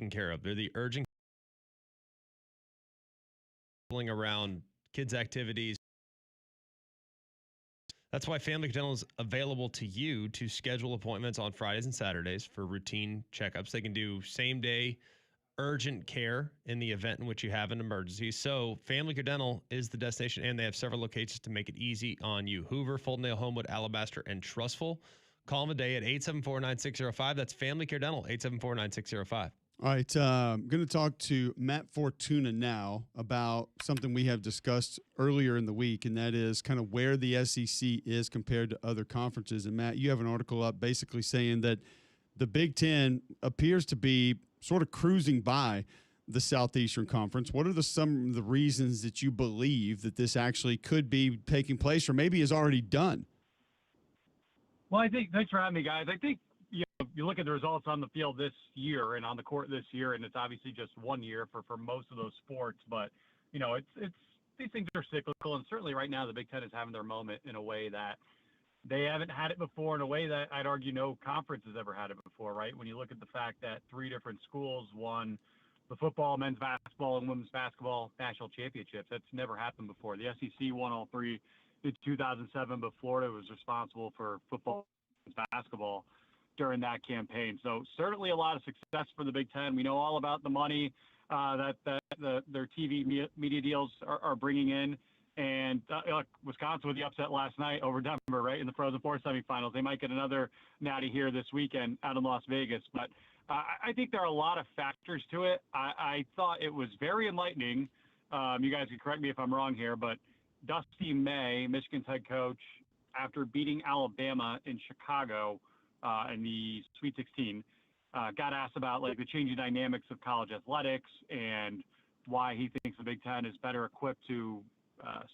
taken care of. They're the urgent around kids' activities. That's why Family Dental is available to you to schedule appointments on Fridays and Saturdays for routine checkups. They can do same-day urgent care in the event in which you have an emergency. So Family Dental is the destination, and they have several locations to make it easy on you. Hoover, Fultondale, Homewood, Alabaster, and Trustful. Call them a day at 874-9605. That's Family Care Dental, 874-9605. All right, I'm going to talk to Matt Fortuna now about something we have discussed earlier in the week, and that is kind of where the SEC is compared to other conferences. And, Matt, you have an article up basically saying that the Big Ten appears to be sort of cruising by the Southeastern Conference. What are some of the reasons that you believe that this actually could be taking place or maybe is already done? Well, thanks for having me, guys. I think you look at the results on the field this year and on the court this year, and it's obviously just 1 year for most of those sports. But, it's these things are cyclical, and certainly right now the Big Ten is having their moment in a way that they haven't had it before, in a way that I'd argue no conference has ever had it before, right? When you look at the fact that 3 different schools won the football, men's basketball, and women's basketball national championships. That's never happened before. The SEC won all 3 in 2007, but Florida was responsible for football and basketball during that campaign. So certainly a lot of success for the Big Ten. We know all about the money that their TV media deals are bringing in. And Wisconsin with the upset last night over Denver, right, in the Frozen Four semifinals. They might get another natty here this weekend out in Las Vegas. But I think there are a lot of factors to it. I thought it was very enlightening. You guys can correct me if I'm wrong here, but Dusty May, Michigan's head coach, after beating Alabama in Chicago in the Sweet 16, got asked about the changing dynamics of college athletics and why he thinks the Big Ten is better equipped to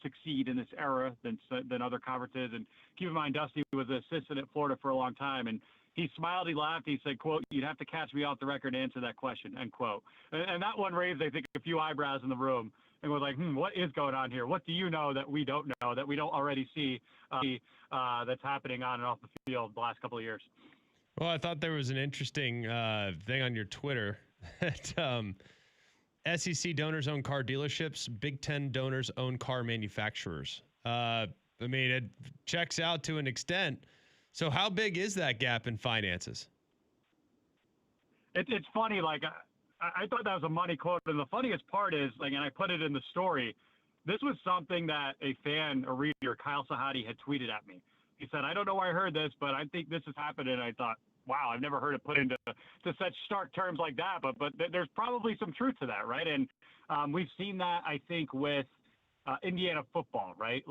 succeed in this era than other conferences. And keep in mind, Dusty was an assistant at Florida for a long time, and he smiled, he laughed, he said, quote, "You'd have to catch me off the record to answer that question," end quote. And that one raised, I think, a few eyebrows in the room and was like, what is going on here? What do you know that we don't know, that we don't already see that's happening on and off the field the last couple of years? Well, I thought there was an interesting thing on your Twitter that SEC donors own car dealerships, Big Ten donors own car manufacturers. It checks out to an extent. So how big is that gap in finances? It's funny. I thought that was a money quote. And the funniest part is, and I put it in the story, this was something that a fan, a reader, Kyle Sahadi, had tweeted at me. He said, "I don't know where I heard this, but I think this has happened." And I thought, wow, I've never heard it put into such stark terms like that. But there's probably some truth to that, right? And we've seen that, I think, with Indiana football, right?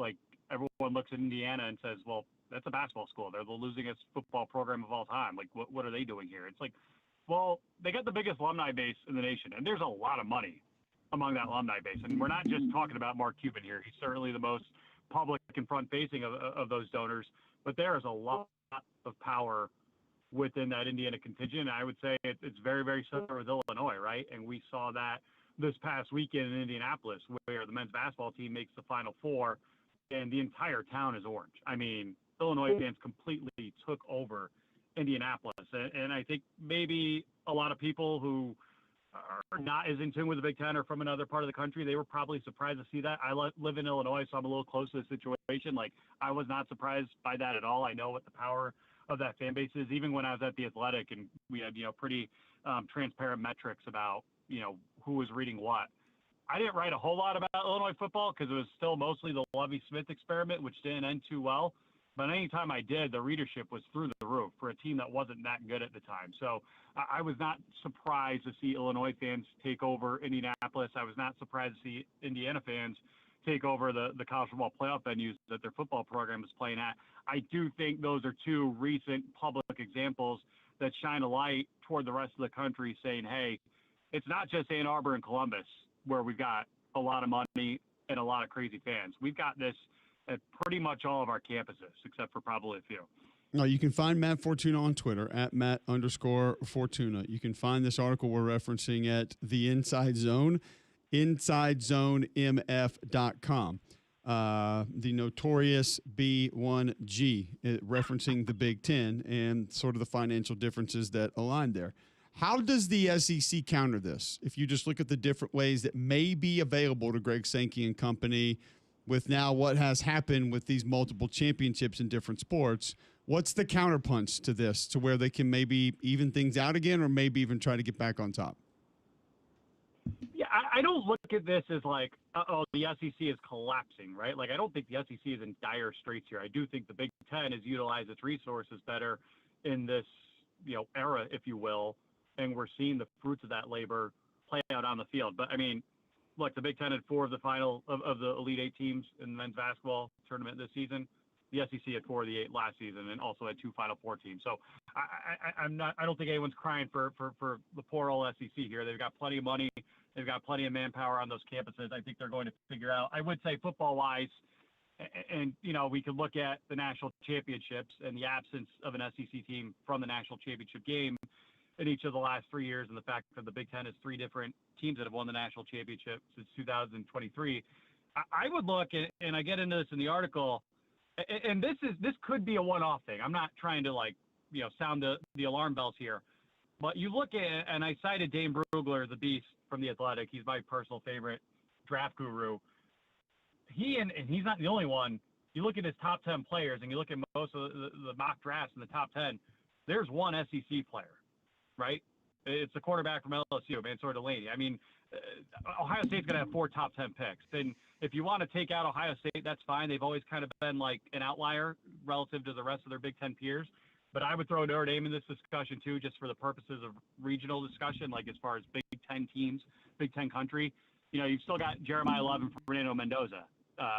Everyone looks at Indiana and says, well, that's a basketball school. They're the losingest football program of all time. What are they doing here? It's well, they got the biggest alumni base in the nation, and there's a lot of money among that alumni base. And we're not just talking about Mark Cuban here. He's certainly the most public and front-facing of those donors. But there is a lot of power within that Indiana contingent. And I would say it's very, very similar with Illinois, right? And we saw that this past weekend in Indianapolis, where the men's basketball team makes the Final Four, and the entire town is orange. Illinois fans completely took over Indianapolis. And I think maybe a lot of people who are not as in tune with the Big Ten or from another part of the country, they were probably surprised to see that. I live in Illinois, so I'm a little close to the situation. I was not surprised by that at all. I know what the power of that fan base is. Even when I was at the Athletic and we had, pretty transparent metrics about, who was reading what. I didn't write a whole lot about Illinois football because it was still mostly the Lovie Smith experiment, which didn't end too well. But anytime I did, the readership was through the roof for a team that wasn't that good at the time. So I was not surprised to see Illinois fans take over Indianapolis. I was not surprised to see Indiana fans take over the college football playoff venues that their football program is playing at. I do think those are 2 recent public examples that shine a light toward the rest of the country saying, hey, it's not just Ann Arbor and Columbus where we've got a lot of money and a lot of crazy fans. We've got this at pretty much all of our campuses, except for probably a few. No, you can find Matt Fortuna on Twitter at Matt_Fortuna. You can find this article we're referencing at the Inside Zone, InsideZoneMF.com. The notorious B1G, referencing the Big Ten and sort of the financial differences that align there. How does the SEC counter this? If you just look at the different ways that may be available to Greg Sankey and company with now what has happened with these multiple championships in different sports, what's the counterpunch to this to where they can maybe even things out again or maybe even try to get back on top? Yeah, I don't look at this as like, the SEC is collapsing, right? Like, I don't think the SEC is in dire straits here. I do think the Big Ten has utilized its resources better in this, era, if you will, and we're seeing the fruits of that labor play out on the field. But I mean, look, the Big Ten had 4 of the final of the Elite 8 teams in the men's basketball tournament this season. The SEC had 4 of the 8 last season, and also had 2 Final Four teams. So I don't think anyone's crying for the poor old SEC here. They've got plenty of money. They've got plenty of manpower on those campuses. I think they're going to figure out. I would say football-wise, and we could look at the national championships and the absence of an SEC team from the national championship game in each of the last 3 years, and the fact that the Big Ten has 3 different teams that have won the national championship since 2023. I would look, and I get into this in the article, and this could be a one-off thing. I'm not trying to sound the alarm bells here, but you look at, and I cited Dane Brugler, the Beast from The Athletic. He's my personal favorite draft guru. And he's not the only one. You look at his top 10 players, and you look at most of the mock drafts in the top 10. There's one SEC player, right? It's the quarterback from LSU, Mansour Delaney. I mean, Ohio State's going to have 4 top 10 picks. And if you want to take out Ohio State, that's fine. They've always kind of been like an outlier relative to the rest of their Big Ten peers. But I would throw Notre Dame in this discussion too, just for the purposes of regional discussion, like as far as Big Ten teams, Big Ten country. You've still got Jeremiah Love and Fernando Mendoza,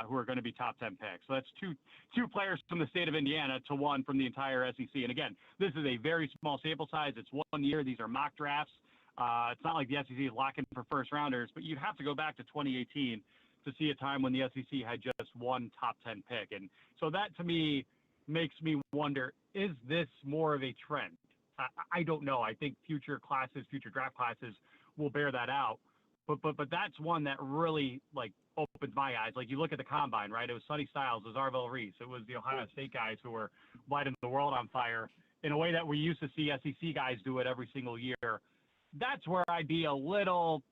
who are going to be top 10 picks. So that's two players from the state of Indiana to 1 from the entire SEC. And again, this is a very small sample size. It's 1 year. These are mock drafts. It's not like the SEC is locking for first rounders, but you'd have to go back to 2018 to see a time when the SEC had just 1 top 10 pick. And so that to me makes me wonder, is this more of a trend? I don't know. I think future draft classes will bear that out. But that's one that really opens my eyes. Like, you look at the combine, right? It was Sonny Styles, it was Arvell Reese, it was the Ohio State guys who were lighting the world on fire in a way that we used to see SEC guys do it every single year. That's where I'd be a little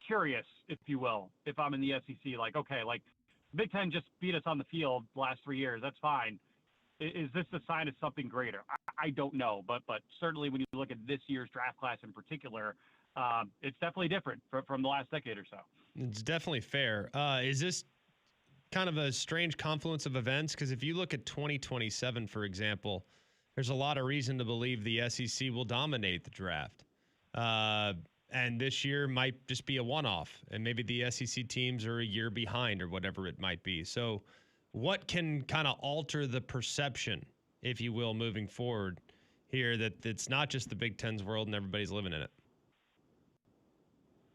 curious, if you will, if I'm in the SEC. Big Ten just beat us on the field the last 3 years. That's fine. Is this a sign of something greater? I don't know, but certainly when you look at this year's draft class in particular, it's definitely different from the last decade or so. It's definitely fair. Is this kind of a strange confluence of events? Because if you look at 2027, for example, there's a lot of reason to believe the SEC will dominate the draft. And this year might just be a one-off, and maybe the SEC teams are a year behind or whatever it might be. So what can kind of alter the perception, if you will, moving forward here, that it's not just the Big Ten's world and everybody's living in it?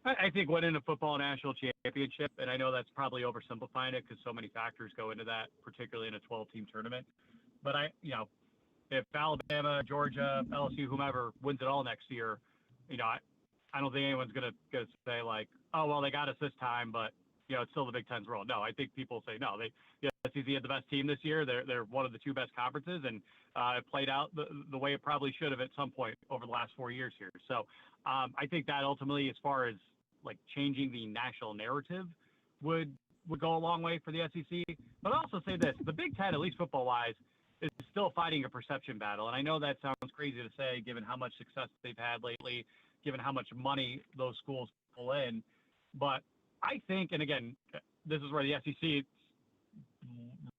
I think winning a football national championship, and I know that's probably oversimplifying it because so many factors go into that, particularly in a 12-team tournament. But if Alabama, Georgia, LSU, whomever wins it all next year, I don't think anyone's going to say like, oh, well, they got us this time, but it's still the Big Ten's world. No, I think people say no. The SEC had the best team this year. They're one of the 2 best conferences, and it played out the way it probably should have at some point over the last 4 years here. So I think that ultimately, as far as changing the national narrative, would go a long way for the SEC. But I'll also say this: the Big Ten, at least football-wise, is still fighting a perception battle. And I know that sounds crazy to say, given how much success they've had lately, given how much money those schools pull in. But I think, and again, this is where the SEC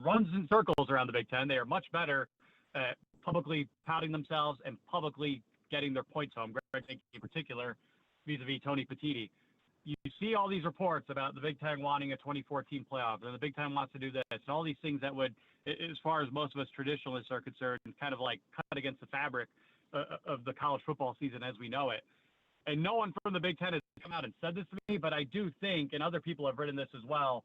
runs in circles around the Big Ten. They are much better at publicly touting themselves and publicly getting their points home. Greg Sankey in particular, vis-a-vis Tony Petitti. You see all these reports about the Big Ten wanting a 24-team playoff, and the Big Ten wants to do this, and all these things that would, as far as most of us traditionalists are concerned, kind of cut against the fabric of the college football season as we know it. And no one from the Big Ten has come out and said this to me, but I do think, and other people have written this as well,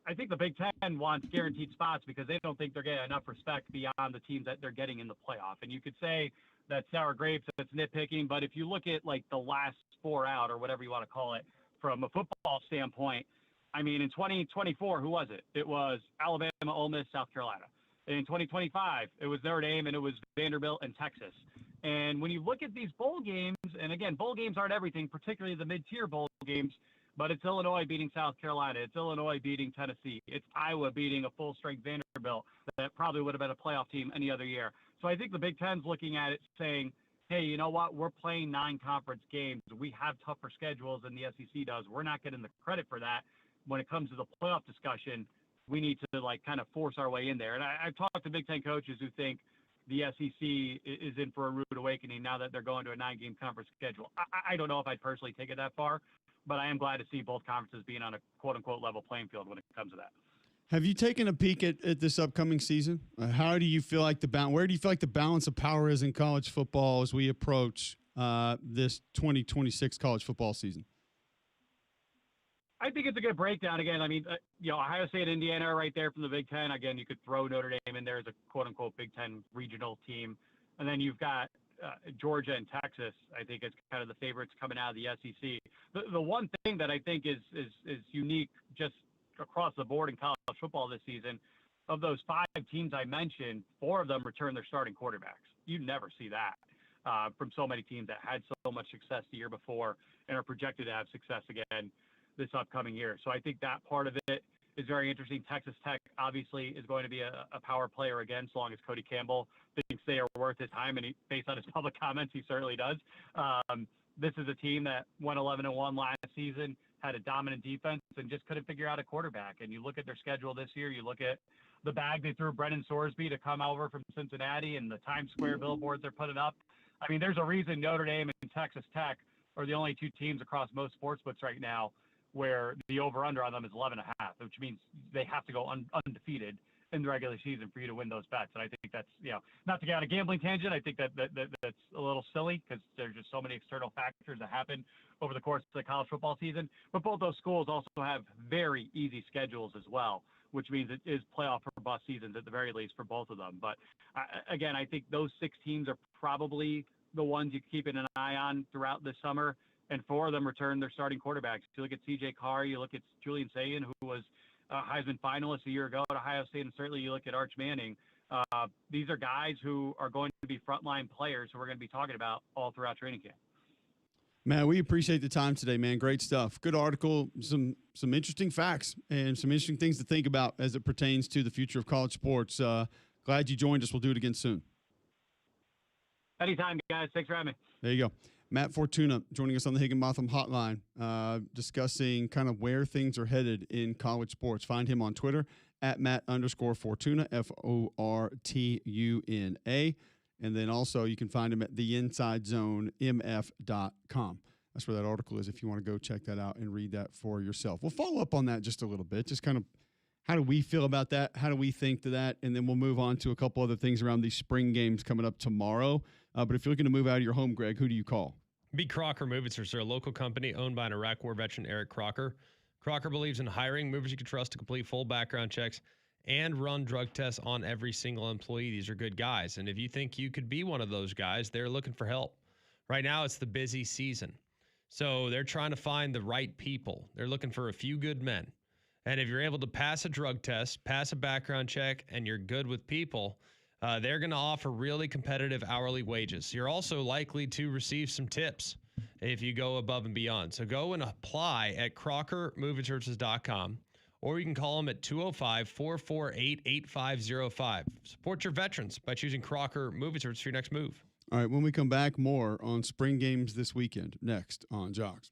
I think the Big Ten wants guaranteed spots because they don't think they're getting enough respect beyond the teams that they're getting in the playoff. And you could say that's sour grapes, that's nitpicking, but if you look at the last 4 out, or whatever you want to call it, from a football standpoint, I mean, in 2024, who was it? It was Alabama, Ole Miss, South Carolina. In 2025, it was Notre Dame, and it was Vanderbilt and Texas. And when you look at these bowl games, and again, bowl games aren't everything, particularly the mid-tier bowl games, but it's Illinois beating South Carolina. It's Illinois beating Tennessee. It's Iowa beating a full-strength Vanderbilt that probably would have been a playoff team any other year. So I think the Big Ten's looking at it saying, hey, you know what? We're playing 9 conference games. We have tougher schedules than the SEC does. We're not getting the credit for that. When it comes to the playoff discussion, we need to kind of force our way in there. And I've talked to Big Ten coaches who think the SEC is in for a rude awakening now that they're going to a 9-game conference schedule. I don't know if I'd personally take it that far, but I am glad to see both conferences being on a quote-unquote level playing field when it comes to that. Have you taken a peek at this upcoming season? How do you feel like where do you feel like the balance of power is in college football as we approach this 2026 college football season? I think it's a good breakdown. Again, I mean, Ohio State, Indiana are right there from the Big Ten. Again, you could throw Notre Dame in there as a quote-unquote Big Ten regional team. And then you've got Georgia and Texas, I think, is kind of the favorites coming out of the SEC. The one thing that I think is unique just across the board in college football this season, of those 5 teams I mentioned, 4 of them return their starting quarterbacks. You never see that from so many teams that had so much success the year before and are projected to have success again this upcoming year. So I think that part of it is very interesting. Texas Tech obviously is going to be a power player again, so long as Cody Campbell thinks they are worth his time, and based on his public comments, he certainly does. This is a team that went 11-1 last season, had a dominant defense, and just couldn't figure out a quarterback. And you look at their schedule this year, you look at the bag they threw Brennan Sorsby to come over from Cincinnati and the Times Square billboards they're putting up. I mean, there's a reason Notre Dame and Texas Tech are the only 2 teams across most sportsbooks right now where the over-under on them is 11.5, which means they have to go undefeated in the regular season for you to win those bets. And I think that's, not to get on a gambling tangent, I think that's a little silly because there's just so many external factors that happen over the course of the college football season. But both those schools also have very easy schedules as well, which means it is playoff or bust seasons at the very least for both of them. But again, I think those 6 teams are probably the ones you keep an eye on throughout this summer. And 4 of them return their starting quarterbacks. You look at C.J. Carr, you look at Julian Sagan, who was a Heisman finalist a year ago at Ohio State, and certainly you look at Arch Manning. These are guys who are going to be frontline players who we're going to be talking about all throughout training camp. Matt, we appreciate the time today, man. Great stuff. Good article, some interesting facts, and some interesting things to think about as it pertains to the future of college sports. Glad you joined us. We'll do it again soon. Anytime, guys. Thanks for having me. There you go. Matt Fortuna joining us on the Higginbotham Hotline, discussing kind of where things are headed in college sports. Find him on Twitter at Matt_Fortuna, Fortuna. And then also you can find him at theinsidezone.mf.com. That's where that article is if you want to go check that out and read that for yourself. We'll follow up on that just a little bit, just kind of how do we feel about that? How do we think to that? And then we'll move on to a couple other things around these spring games coming up tomorrow. But if you're looking to move out of your home, Greg, who do you call? Be Crocker Movers. They're a local company owned by an Iraq War veteran, Eric Crocker. Crocker believes in hiring movers you can trust to complete full background checks and run drug tests on every single employee. These are good guys. And if you think you could be one of those guys, they're looking for help. Right now, it's the busy season. So they're trying to find the right people. They're looking for a few good men. And if you're able to pass a drug test, pass a background check, and you're good with people, they're going to offer really competitive hourly wages. You're also likely to receive some tips if you go above and beyond. So go and apply at crockermovingservices.com, or you can call them at 205-448-8505. Support your veterans by choosing Crocker Moving Services for your next move. All right, when we come back, more on spring games this weekend, next on Jocks.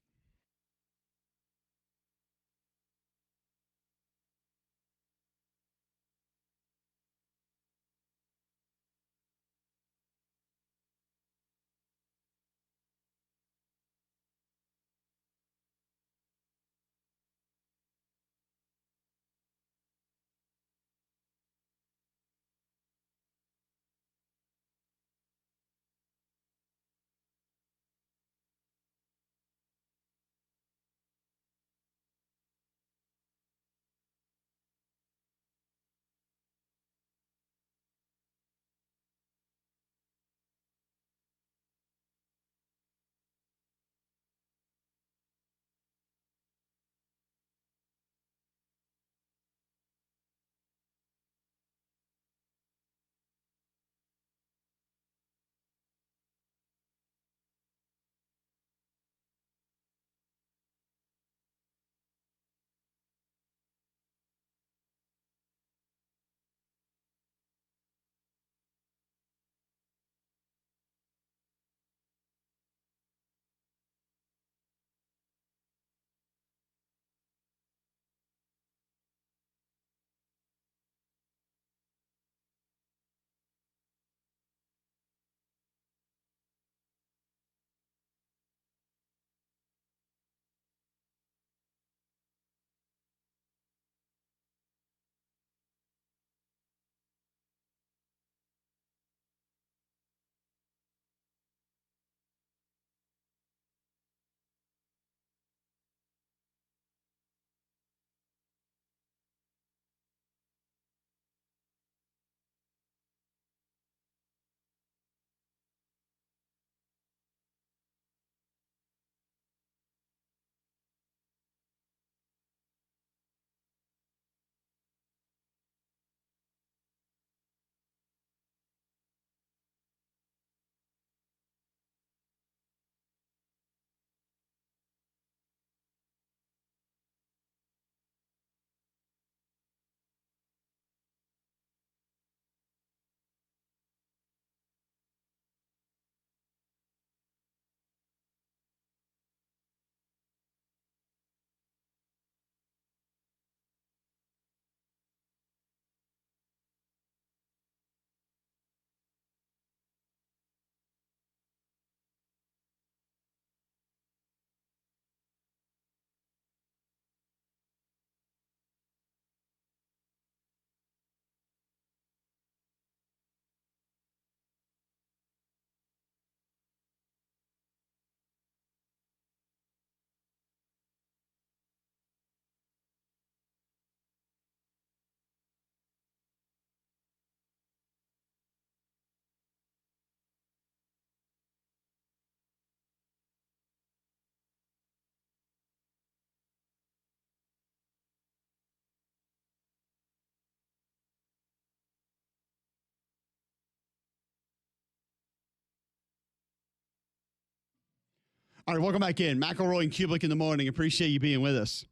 All right, welcome back in. McElroy and Cubelic in the morning. Appreciate you being with us.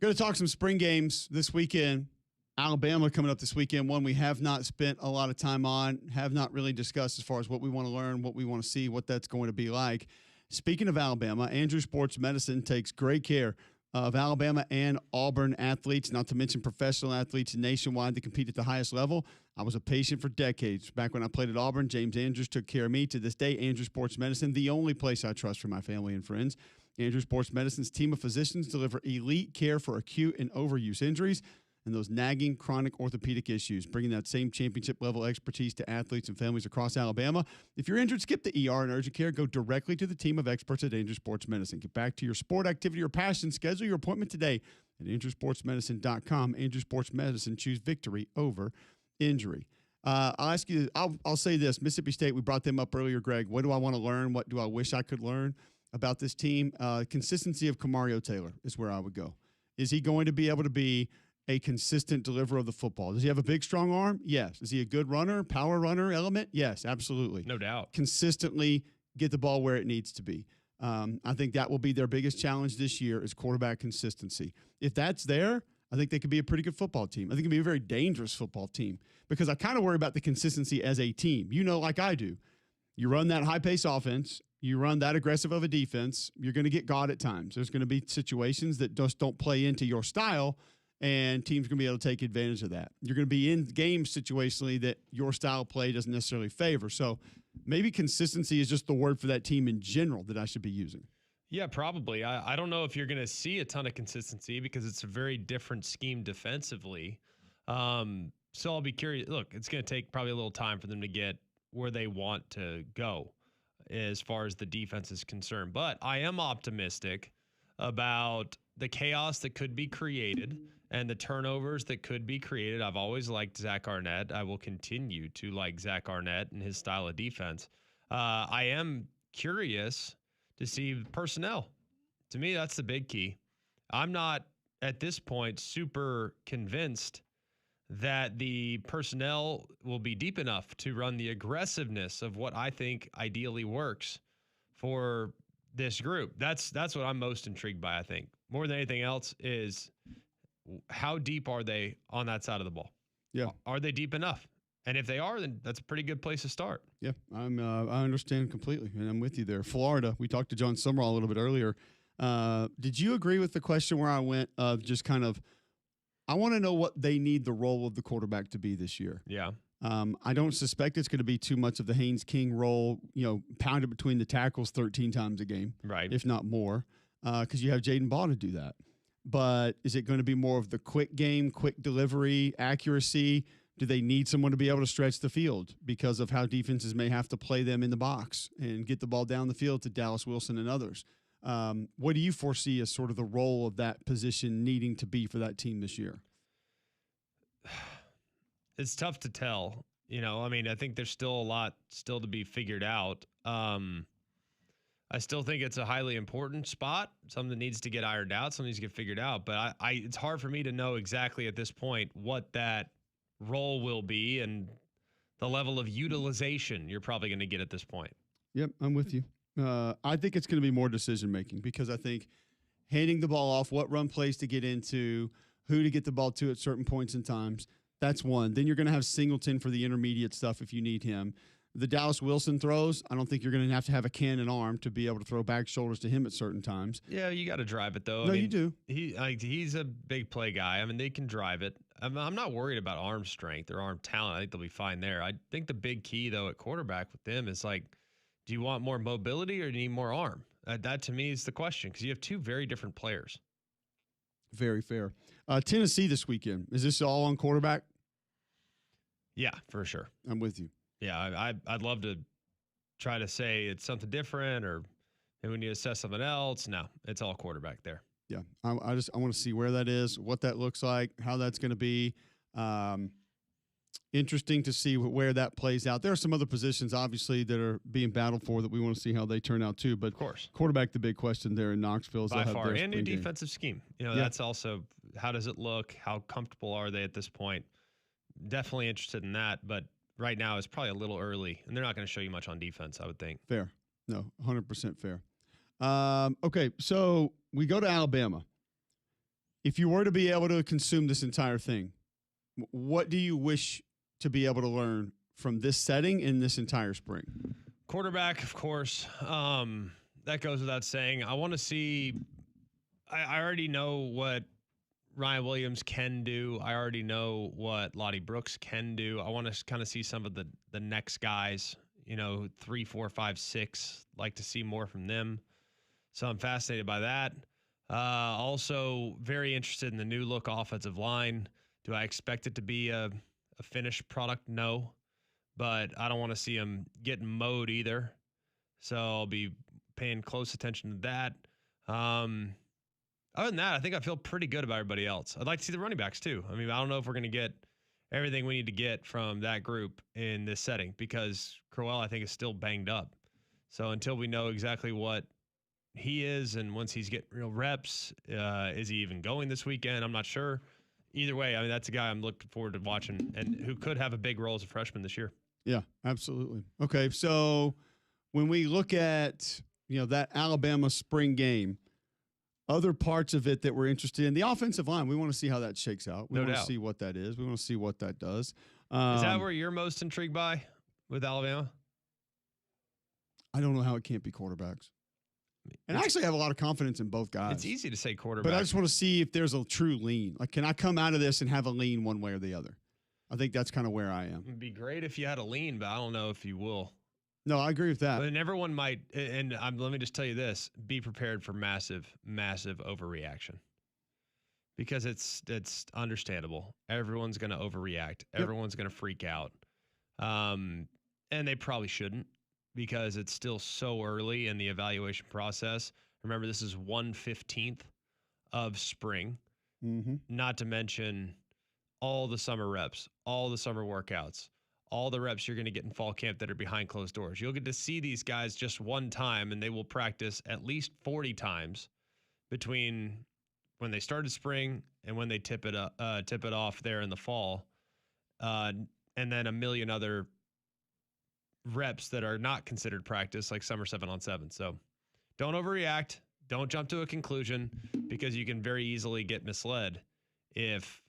Going to talk some spring games this weekend. Alabama coming up this weekend. One we have not spent a lot of time on, have not really discussed as far as what we want to learn, what we want to see, what that's going to be like. Speaking of Alabama, Andrews Sports Medicine takes great care of Alabama and Auburn athletes, not to mention professional athletes nationwide that compete at the highest level. I was a patient for decades. Back when I played at Auburn, James Andrews took care of me. To this day, Andrews Sports Medicine, the only place I trust for my family and friends. Andrews Sports Medicine's team of physicians deliver elite care for acute and overuse injuries and those nagging chronic orthopedic issues, bringing that same championship-level expertise to athletes and families across Alabama. If you're injured, skip the ER and urgent care. Go directly to the team of experts at Andrews Sports Medicine. Get back to your sport, activity, or passion. Schedule your appointment today at andrewsportsmedicine.com. Andrews Sports Medicine, choose victory over injury. I'll ask you, I'll say this. Mississippi State, we brought them up earlier, Greg. What do I want to learn? What do I wish I could learn about this team? Consistency of Kamario Taylor is where I would go. Is he going to be able to be a consistent deliverer of the football? Does he have a big, strong arm? Yes. Is he a good runner, power runner element? Yes, absolutely. No doubt. Consistently get the ball where it needs to be. I think that will be their biggest challenge this year is quarterback consistency. If that's there, I think they could be a pretty good football team. I think it could be a very dangerous football team because I kind of worry about the consistency as a team. You know, like I do. You run that high-pace offense. You run that aggressive of a defense. You're going to get God at times. There's going to be situations that just don't play into your style, and teams are going to be able to take advantage of that. You're going to be in games situationally that your style play doesn't necessarily favor. So maybe consistency is just the word for that team in general that I should be using. Yeah, probably. I don't know if you're going to see a ton of consistency because it's a very different scheme defensively. So I'll be curious. Look, it's going to take probably a little time for them to get where they want to go as far as the defense is concerned. But I am optimistic about the chaos that could be created and the turnovers that could be created. I've always liked Zach Arnett. I will continue to like Zach Arnett and his style of defense. I am curious to see personnel. To me, that's the big key. I'm not, at this point, super convinced that the personnel will be deep enough to run the aggressiveness of what I think ideally works for this group. That's what I'm most intrigued by, I think. More than anything else is how deep are they on that side of the ball? Yeah. Are they deep enough? And if they are, then that's a pretty good place to start. Yeah, I understand completely, and I'm with you there. Florida, we talked to John Summerall a little bit earlier. Did you agree with the question where I went of just kind of, I want to know what they need the role of the quarterback to be this year? Yeah. I don't suspect it's going to be too much of the Haynes King role, pounded between the tackles 13 times a game, right? If not more, because you have Jaden Ball to do that. But is it going to be more of the quick game, quick delivery, accuracy? Do they need someone to be able to stretch the field because of how defenses may have to play them in the box and get the ball down the field to Dallas Wilson and others? What do you foresee as sort of the role of that position needing to be for that team this year? It's tough to tell. I think there's still a lot still to be figured out. I still think it's a highly important spot, something that needs to get ironed out, something needs to get figured out. But it's hard for me to know exactly at this point what that role will be and the level of utilization you're probably going to get at this point. Yep, I'm with you. I think it's going to be more decision making because I think handing the ball off, what run plays to get into, who to get the ball to at certain points in times, that's one. Then you're going to have Singleton for the intermediate stuff if you need him. The Dallas Wilson throws, I don't think you're going to have a cannon arm to be able to throw back shoulders to him at certain times. Yeah, you got to drive it, though. No, you do. He's a big play guy. They can drive it. I'm not worried about arm strength or arm talent. I think they'll be fine there. I think the big key, though, at quarterback with them is do you want more mobility or do you need more arm? That, to me, is the question because you have two very different players. Very fair. Tennessee this weekend. Is this all on quarterback? Yeah, for sure. I'm with you. Yeah, I'd love to try to say it's something different or maybe we need to assess something else. No, it's all quarterback there. Yeah, I want to see where that is, what that looks like, how that's going to be. Interesting to see where that plays out. There are some other positions, obviously, that are being battled for that we want to see how they turn out too. But of course, quarterback, the big question there in Knoxville is by far, and new defensive scheme. That's also how does it look? How comfortable are they at this point? Definitely interested in that, but right now it's probably a little early, and they're not going to show you much on defense, I would think. Fair. No, 100% fair. Okay, so we go to Alabama. If you were to be able to consume this entire thing, what do you wish to be able to learn from this setting in this entire spring? Quarterback, of course. That goes without saying. I want to see. I already know what Ryan Williams can do. I already know what Lottie Brooks can do. I want to kind of see some of the next guys, 3, 4, 5, 6. Like to see more from them. So I'm fascinated by that. Also very interested in the new look offensive line. Do I expect it to be a finished product? No, but I don't want to see them getting mowed either. So I'll be paying close attention to that. Other than that, I think I feel pretty good about everybody else. I'd like to see the running backs too. I mean, I don't know if we're going to get everything we need to get from that group in this setting because Crowell, I think, is still banged up. So until we know exactly what he is and once he's getting real reps, is he even going this weekend? I'm not sure. Either way, I mean, that's a guy I'm looking forward to watching and who could have a big role as a freshman this year. Yeah, absolutely. Okay, so when we look at, that Alabama spring game, other parts of it that we're interested in, the offensive line, we want to see how that shakes out. We want to see what that is. We want to see what that does. Is that where you're most intrigued by with Alabama? I don't know how it can't be quarterbacks. And I actually have a lot of confidence in both guys. It's easy to say quarterback. But I just want to see if there's a true lean. Like, can I come out of this and have a lean one way or the other? I think that's kind of where I am. It'd be great if you had a lean, but I don't know if you will. No, I agree with that. But everyone might, and let me just tell you this, be prepared for massive, massive overreaction. Because it's understandable. Everyone's going to overreact. Yep. Everyone's going to freak out. And they probably shouldn't because it's still so early in the evaluation process. Remember, this is 1/15 of spring, not to mention all the summer reps, all the summer workouts, all the reps you're going to get in fall camp that are behind closed doors. You'll get to see these guys just one time, and they will practice at least 40 times between when they started spring and when they tip it off there in the fall, and then a million other reps that are not considered practice, like summer 7-on-7. So don't overreact. Don't jump to a conclusion because you can very easily get misled if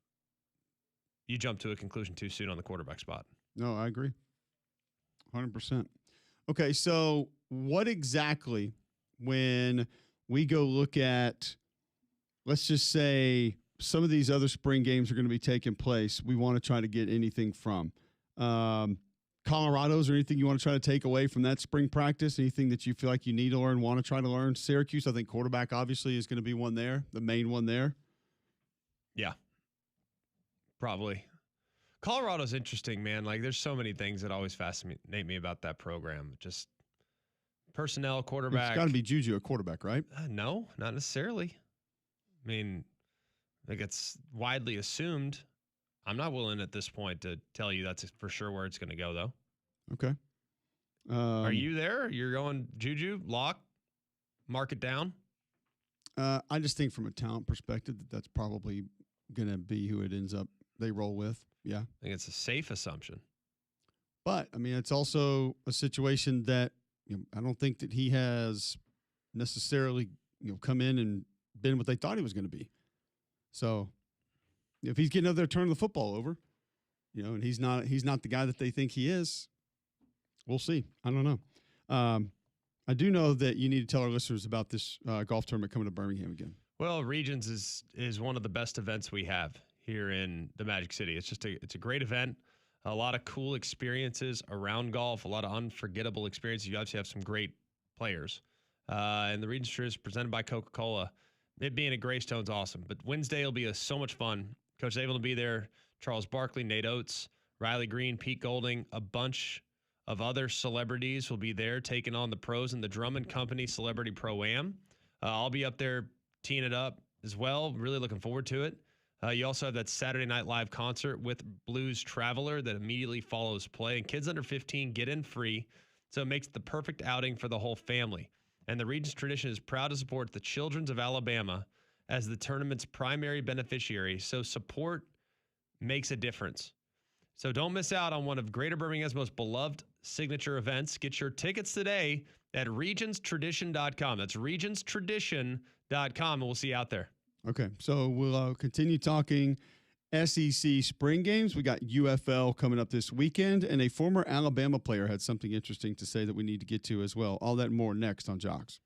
you jump to a conclusion too soon on the quarterback spot. No, I agree. 100%. Okay, so what exactly, when we go look at, let's just say, some of these other spring games are going to be taking place, we want to try to get anything from? Colorado's or anything you want to try to take away from that spring practice? Anything that you feel like you need to learn, want to try to learn? Syracuse, I think quarterback obviously is going to be one there, the main one there. Yeah, probably. Colorado's interesting, man. Like, there's so many things that always fascinate me about that program. Just personnel, quarterback. It's got to be Juju, a quarterback, right? No, not necessarily. I mean, like, it's widely assumed. I'm not willing at this point to tell you that's for sure where it's going to go, though. Okay. Are you there? You're going Juju, lock, mark it down? I just think from a talent perspective that's probably going to be who it ends up they roll with. Yeah. I think it's a safe assumption. But, I mean, it's also a situation that I don't think that he has necessarily come in and been what they thought he was going to be. So if he's getting up there turning the football over, and he's not the guy that they think he is, we'll see. I don't know. I do know that you need to tell our listeners about this golf tournament coming to Birmingham again. Well, Regions is one of the best events we have here in the Magic City. It's a great event. A lot of cool experiences around golf, a lot of unforgettable experiences. You obviously have some great players. And the Regents Tour is presented by Coca-Cola. It being at Greystone's awesome. But Wednesday will be so much fun. Coach Zabel will be there. Charles Barkley, Nate Oates, Riley Green, Pete Golding, a bunch of other celebrities will be there taking on the pros in the Drummond Company Celebrity Pro-Am. I'll be up there teeing it up as well. Really looking forward to it. You also have that Saturday Night Live concert with Blues Traveler that immediately follows play. And kids under 15 get in free, so it makes the perfect outing for the whole family. And the Regents Tradition is proud to support the Children's of Alabama as the tournament's primary beneficiary. So support makes a difference. So don't miss out on one of Greater Birmingham's most beloved signature events. Get your tickets today at regionstradition.com. That's regionstradition.com, and we'll see you out there. Okay, so we'll continue talking SEC spring games. We got UFL coming up this weekend, and a former Alabama player had something interesting to say that we need to get to as well. All that and more next on Jocks.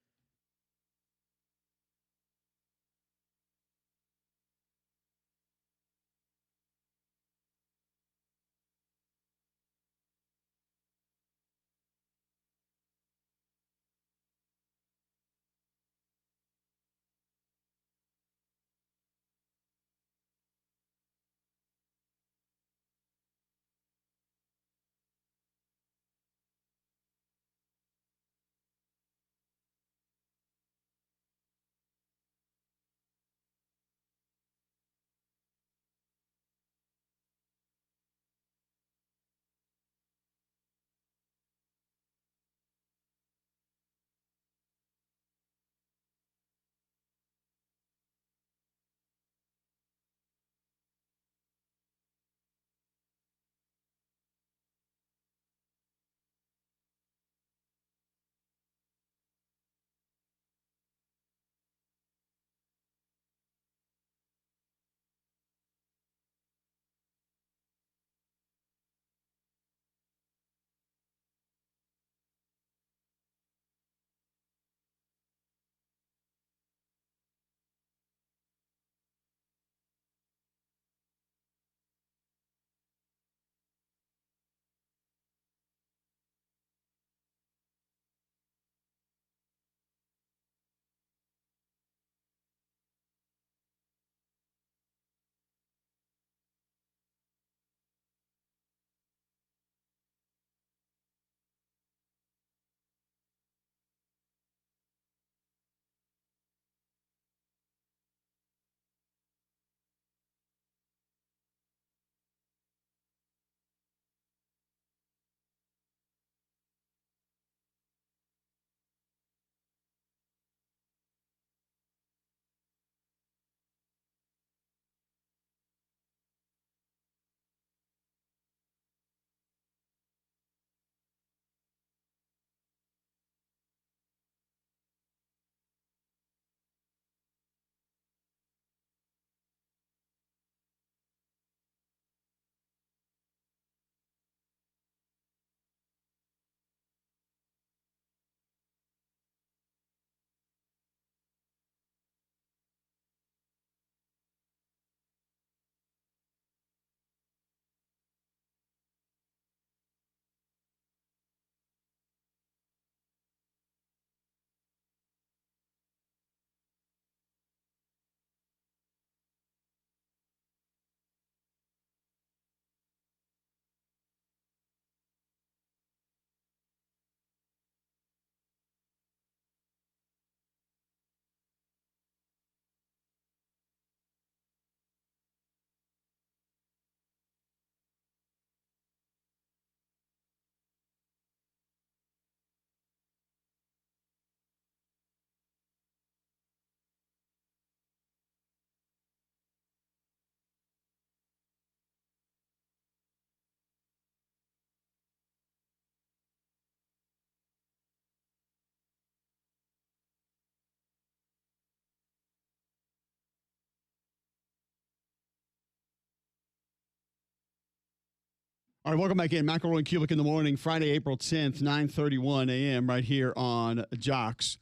All right, welcome back in. McElroy and Cubelic in the morning, Friday, April 10th, 9:31 a.m. right here on Jocks.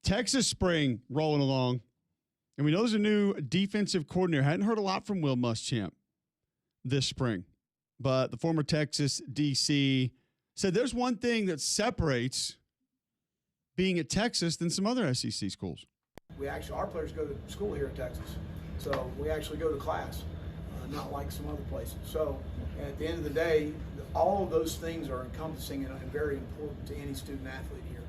Texas spring rolling along. And we know there's a new defensive coordinator. Hadn't heard a lot from Will Muschamp this spring. But the former Texas DC said there's one thing that separates being at Texas than some other SEC schools. Our players go to school here in Texas. So we actually go to class, not like some other places. So at the end of the day, all of those things are encompassing and very important to any student athlete here.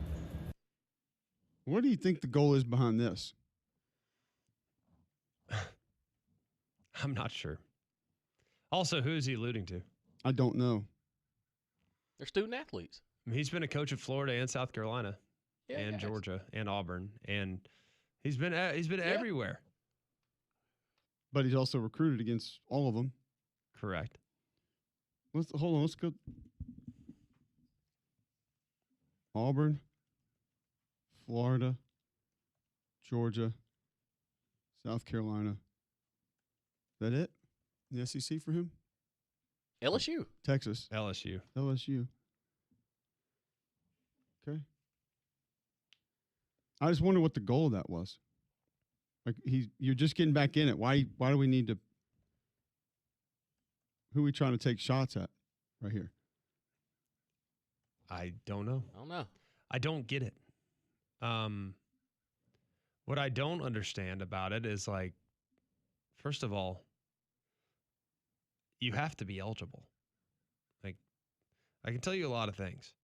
What do you think the goal is behind this? I'm not sure. Also, who is he alluding to? I don't know. They're student athletes. I mean, he's been a coach at Florida and South Carolina and Georgia and Auburn, and he's been everywhere. But he's also recruited against all of them. Correct. Hold on. Let's go. Auburn, Florida, Georgia, South Carolina. Is that it? The SEC for him? LSU. Texas. LSU. LSU. Okay. I just wonder what the goal of that was. Like you're just getting back in it. Why do we need to? Who are we trying to take shots at right here? I don't know. I don't know. I don't get it. What I don't understand about it is, like, first of all, you have to be eligible. Like, I can tell you a lot of things.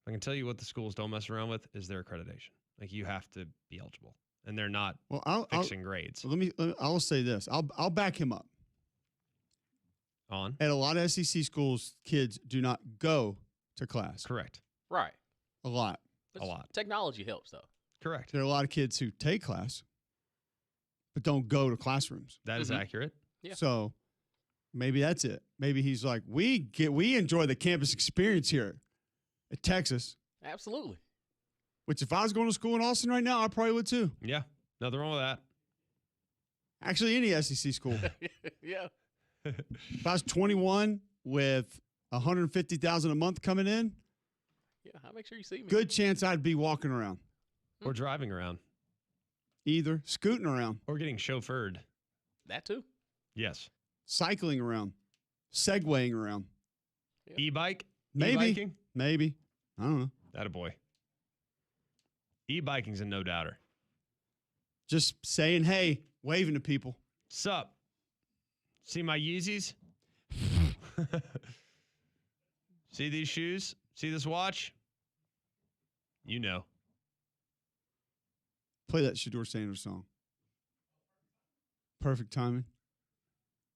I can tell you what the schools don't mess around with is their accreditation. Like, you have to be eligible, and they're not fixing grades. I'll say this. I'll back him up. On At a lot of SEC schools, kids do not go to class. correct. Right. A lot. A lot. Technology helps, though. Correct. There are a lot of kids who take class, but don't go to classrooms. That is accurate. Yeah. So maybe that's it. Maybe he's like, we enjoy the campus experience here at Texas. Absolutely. Which, if I was going to school in Austin right now, I probably would too. Yeah. Nothing wrong with that. Actually, any SEC school. Yeah. If I was 21 with $150,000 a month coming in, Yeah. I'll make sure you see me. good chance I'd be walking around, Or driving around. either scooting around, Or getting chauffeured. That too. Yes. cycling around, segwaying around. Yeah. E-bike? Maybe. E-biking? Maybe. I don't know. Attaboy. E-biking's a no doubter. Just saying, hey, waving to people. Sup? See my Yeezys? See these shoes? See this watch? You know. Play that Shador Sanders song. Perfect timing.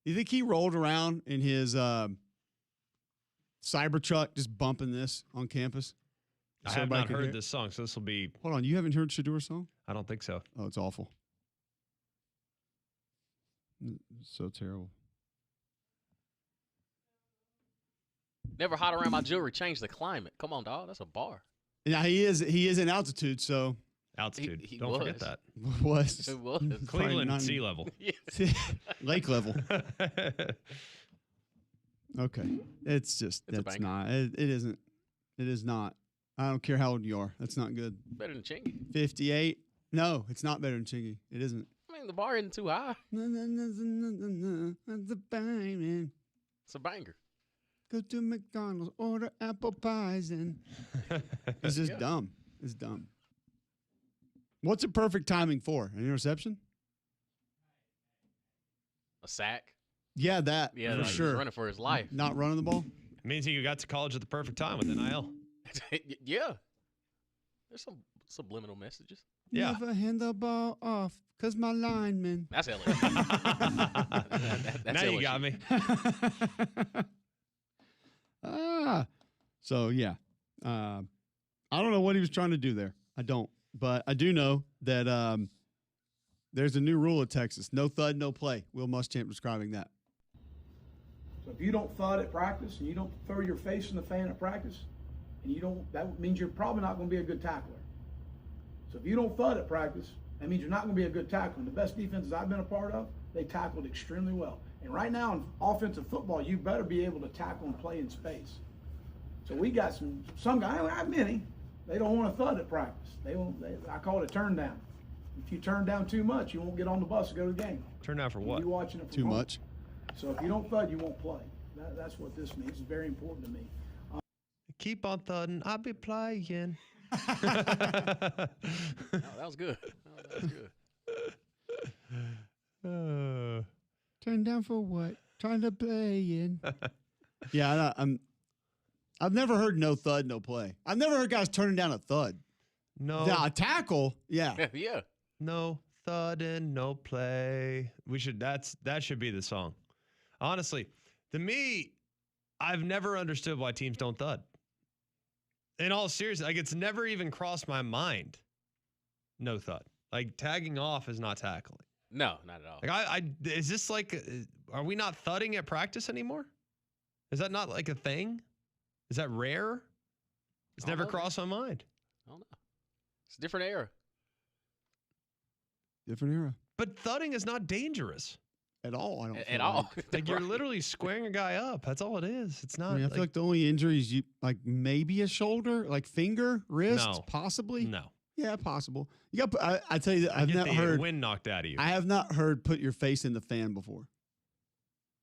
You think he rolled around in his Cybertruck just bumping this on campus? I So have everybody not could heard hear? this song, so this will be, Hold on, you haven't heard Shador's song? I don't think so. Oh, it's awful. It's so terrible. Never hot around my jewelry. Change the climate. Come on, dog. That's a bar. Now he is in altitude, so Altitude. He Don't forget was. that. was It was. Probably Cleveland not- sea level. Yeah. lake level. Okay, it's just It's a that's banger. not. It isn't. It is not. I don't care how old you are. That's not good. Better than Chingy. 58. No, it's not better than Chingy. It isn't. I mean, the bar isn't too high. The banging. It's a banger. Go to McDonald's, order apple pies, and it's just Yeah. dumb. It's dumb. What's the perfect timing for? An interception? A sack. Yeah, that Yeah, for like, he's sure. running for his life. Not running the ball. Means he got to college at the perfect time with NIL. Yeah. There's some subliminal messages. Yeah. Never hand the ball off, cause my lineman. That's LSU. Now you got me. So yeah. I don't know what he was trying to do there. I don't, but I do know that there's a new rule at Texas: no thud, no play. Will Muschamp describing that. So if you don't thud at practice and you don't throw your face in the fan at practice, and you don't, that means you're probably not going to be a good tackler. So if you don't thud at practice, that means you're not going to be a good tackler. And the best defenses I've been a part of, they tackled extremely well. And right now in offensive football, you better be able to tackle and play in space. So we got some guys, I don't have many, they don't want to thud at practice. I call it a turn down. If you turn down too much, you won't get on the bus to go to the game. Turn down for what? You watching it from Too home. much. So if you don't thud, you won't play. That's what this means. It's very important to me. Keep on thudding. I'll be playing. Oh, that was good. Oh, that was good. Turn down for what? Trying to play in. Yeah, I've never heard no thud, no play. I've never heard guys turning down a thud. No. Now, a tackle, yeah. Yeah. No thud and no play. That should be the song. Honestly, to me, I've never understood why teams don't thud. In all seriousness, like, it's never even crossed my mind. No thud. Like, tagging off is not tackling. No, not at all. Like, is this like, are we not thudding at practice anymore? Is that not like a thing? Is that rare? It's never crossed my mind. I don't know. It's a different era. Different era. But thudding is not dangerous At all, I don't At feel all. like you're literally squaring a guy up. That's all it is. It's not. I mean, I feel like the only injuries maybe a shoulder, like finger, wrist, No. possibly. no. Yeah, possible. You got. I tell you, I've Get not the heard. wind knocked out of you. I have not heard put your face in the fan before.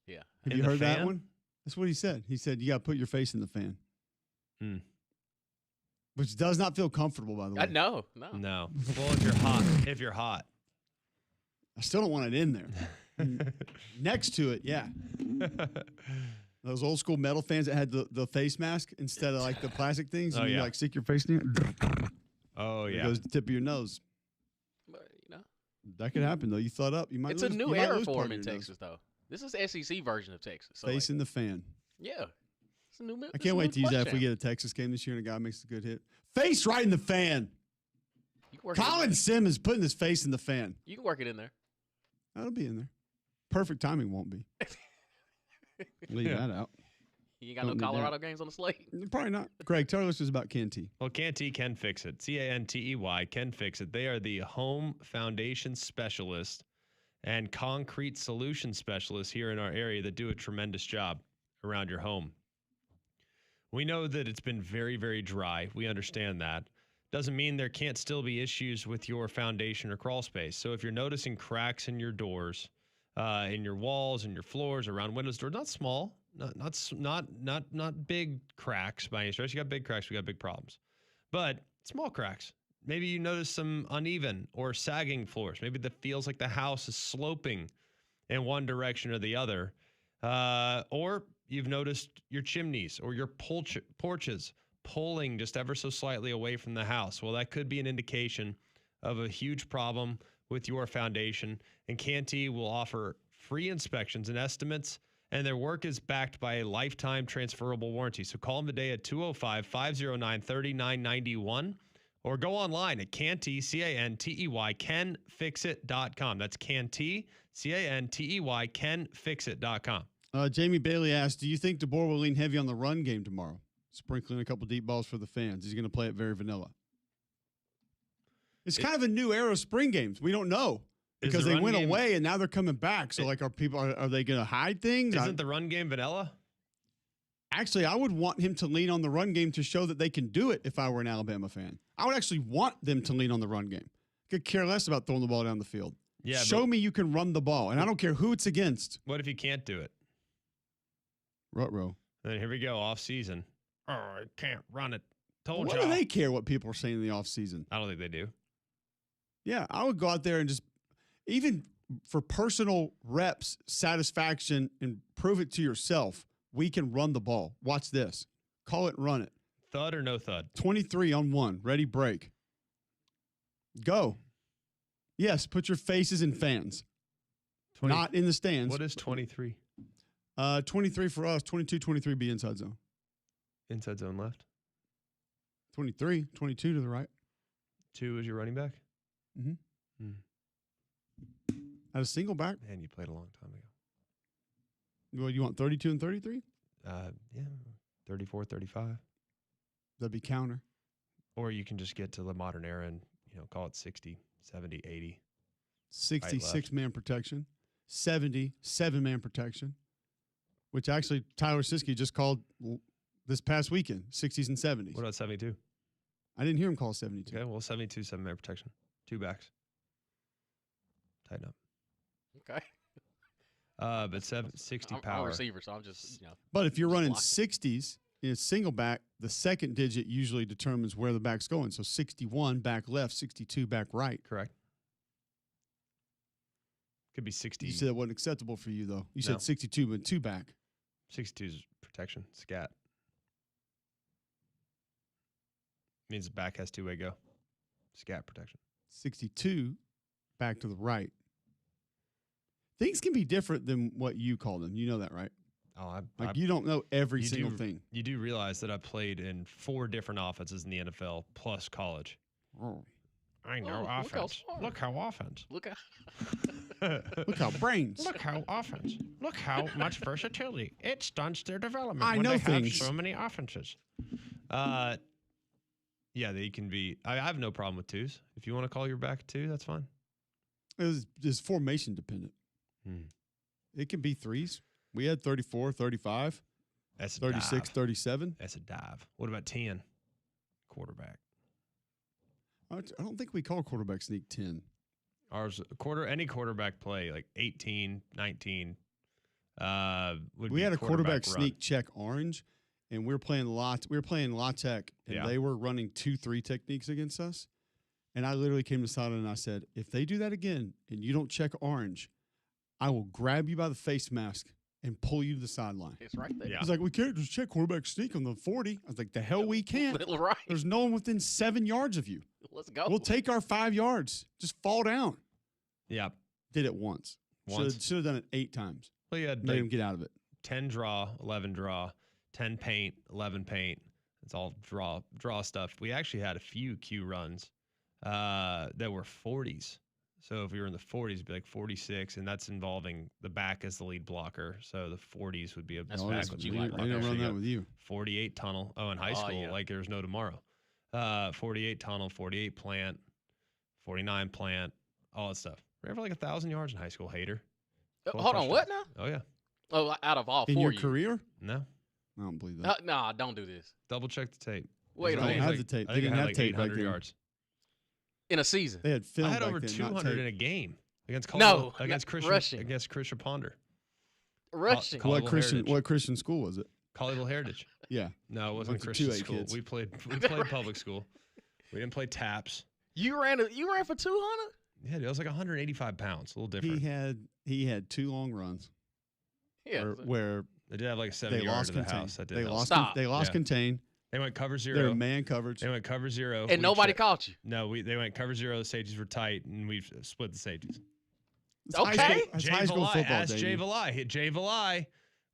Yeah. Have In you the heard that fan? one? That's what he said. He said you got to put your face in the fan, Hmm. which does not feel comfortable, by the way. No. No. Well, if you're hot. I still don't want it in there. Next to it, yeah. Those old school metal fans that had the face mask instead of like the plastic things. Oh, and you yeah. like stick your face in it. Oh It yeah. goes to the tip of your nose. But, That could happen though. You thought up. You might. it's lose, a you new might era lose for part him of in your nose. Texas, though. This is SEC version of Texas. So Face in the fan. yeah. It's a new. I can't wait to use that if we get a Texas game this year and a guy makes a good hit. Face right in the fan. Colin Simmons putting his face in the fan. You can work it in there. That'll be in there. Perfect timing won't be. Leave that out. You ain't got Don't no need Colorado games on the slate. Probably not. Greg, tell us about Canty. Well, Canty can fix it. Cantey can fix it. They are the home foundation specialist and concrete solution specialist here in our area that do a tremendous job around your home. We know that it's been very, very dry. We understand that. Doesn't mean there can't still be issues with your foundation or crawl space. So if you're noticing cracks in your doors, in your walls, in your floors, around windows, doors, not small, not big cracks by any stretch. You got big cracks, we got big problems. But small cracks. Maybe you notice some uneven or sagging floors. Maybe that feels like the house is sloping in one direction or the other. Or you've noticed your chimneys or your porches pulling just ever so slightly away from the house. Well, that could be an indication of a huge problem with your foundation. And Canty will offer free inspections and estimates, and their work is backed by a lifetime transferable warranty. So call them today at 205-509-3991 or go online at Canty, Cantey, canfixit.com. That's Canty, Cantey, canfixit.com. Jamie Bailey asked, do you think DeBoer will lean heavy on the run game tomorrow? Sprinkling a couple deep balls for the fans. He's going to play it very vanilla. It's kind of a new era of spring games. We don't know because they went away and now they're coming back. So, are they going to hide things? Isn't the run game vanilla? Actually, I would want him to lean on the run game to show that they can do it if I were an Alabama fan. I would actually want them to lean on the run game. Could care less about throwing the ball down the field. Yeah, show me you can run the ball, and I don't care who it's against. What if you can't do it? Ruh-roh. Then here we go, off season. Oh, I can't run it. Told Why you. do they care what people are saying in the offseason? I don't think they do. Yeah, I would go out there and just, even for personal reps, satisfaction, and prove it to yourself, we can run the ball. Watch this. Call it and run it. Thud or no thud? 23 on 1. Ready, break. Go. Yes, put your faces in fans. 20, not in the stands. What is 23? 23 for us. 22, 23 be inside zone. Inside zone left. 23, 22 to the right. 2 is your running back? Mm-hmm. At a single back. Man, you played a long time ago. Well, you want 32 and 33? Yeah, 34, 35. That'd be counter. Or you can just get to the modern era and, call it 60, 70, 80. 66 man protection. 70, 7-man protection. Which actually Tyler Siskey just called this past weekend, 60s and 70s. What about 72? I didn't hear him call 72. Okay, well, 72, 7-man protection. 2 backs. Tighten up. Okay. But 60 I'm power. a receiver, so I'm just, But if you're running block. 60s in a single back, the second digit usually determines where the back's going. So 61 back left, 62 back right. Correct. Could be 60. You said that wasn't acceptable for you, though. You No. said 62 but 2 back. 62 is protection. Scat. Means the back has 2-way go. Scat protection. 62 back to the right. Things can be different than what you call them. You know that, right? Oh, You don't know every you single do- thing. You do realize that I played in 4 different offenses in the NFL plus college. Oh. I know look how offense. smart. Look how offense. look at. Look how brains. Look how offense. Look how much versatility. It stunts their development I when know they things. have so many offenses. Yeah, they can be. I have no problem with twos. If you want to call your back a two, that's fine. It's formation dependent. It can be threes. We had 34, 35, That's a 36, dive. 37. That's a dive. What about 10? Quarterback. I don't think we call quarterback sneak 10. Ours any quarterback play like 18, 19. Would We be had a quarterback run. sneak check orange, and we were playing La Tech, and they were running 2-3 techniques against us. And I literally came to sideline and I said, if they do that again and you don't check orange, I will grab you by the face mask and pull you to the sideline. It's right there. Yeah. He's like, we can't just check quarterback sneak on the 40. I was like, the hell we can't. Right. There's no one within 7 yards of you. Let's go. We'll take our 5 yards. Just fall down. Yeah. Did it once. Should have done it 8 times. Well, you had Made him get out of it. 10 draw, 11 draw, 10 paint, 11 paint. It's all draw stuff. We actually had a few Q runs that were 40s. So if we were in the 40s, it'd be like 46, and that's involving the back as the lead blocker. So the 40s would be a That's back what with you the like lead I blocker. didn't So run you that got with you. 48 tunnel. Oh, in high school, yeah. like there's no tomorrow. 48 tunnel, 48 plant, 49 plant, all that stuff. Ran for like 1,000 yards in high school. Hater. 12 Hold on, what touchdowns. now? Oh yeah. Oh, out of all In 4 your years. career? No. I don't believe that. Nah, don't do this. Double check the tape. Wait a I don't minute. have the tape. I They think didn't I had have like tape back 800 then. yards. In a season. They had film I had back over then, not 200 tape. in a game against No, against not Christian rushing. against Christian Ponder. Rushing. Col- What Heritage. Christian school was it? Colleyville Heritage. Yeah. No, it wasn't Bunch of Christian 2A school. kids. We played public school. We didn't play taps. You ran for 200? Yeah, dude, I was like 185 pounds. A little different. He had 2 long runs Yeah. where They did have like a 70 they yard lost to the contain. house. That did They help. lost. Stop. They lost Yeah. contain. They went cover They zero. were man coverage. They went cover zero. And We nobody checked- caught you. No, they went cover zero. The safeties were tight, and we split the safeties. It's high Okay. school- It's high school Valai, football. ask Jay Davey. Valai. Jay Valai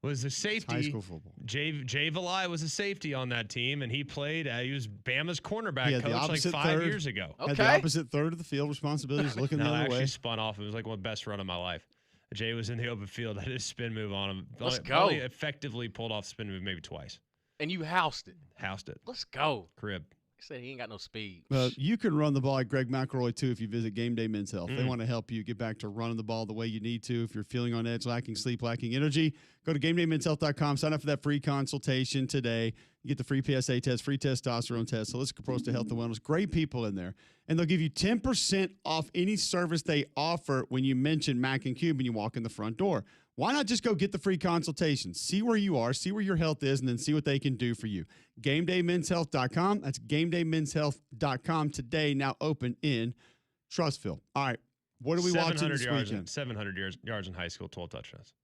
was the It's safety. high school football. Jay Valai was a safety on that team, and he played. He was Bama's cornerback He had the coach like opposite 5 third. years ago. Had the Okay. opposite third of the field responsibilities, looking No, the I other actually way. spun off. It was like one of the best run of my life. Jay was in the open field. I did a spin move on him. Let's Only- go. Only effectively pulled off the spin move maybe twice. And you housed it. Housed it. Let's go. Crib. He said he ain't got no speed. You can run the ball like Greg McElroy, too, if you visit Game Day Men's Health. They Mm. want to help you get back to running the ball the way you need to. If you're feeling on edge, lacking sleep, lacking energy, go to GameDayMen'sHealth.com. Sign up for that free consultation today. You get the free PSA test, free testosterone test, holistic approach to health and wellness. Great people in there. And they'll give you 10% off any service they offer when you mention Mac and Cube and you walk in the front door. Why not just go get the free consultation? See where you are, see where your health is, and then see what they can do for you. GameDayMen'sHealth.com. That's GameDayMen'sHealth.com today, now open in Trustville. All right, what are we watching 700 this yards, weekend? 700 yards in high school, 12 touchdowns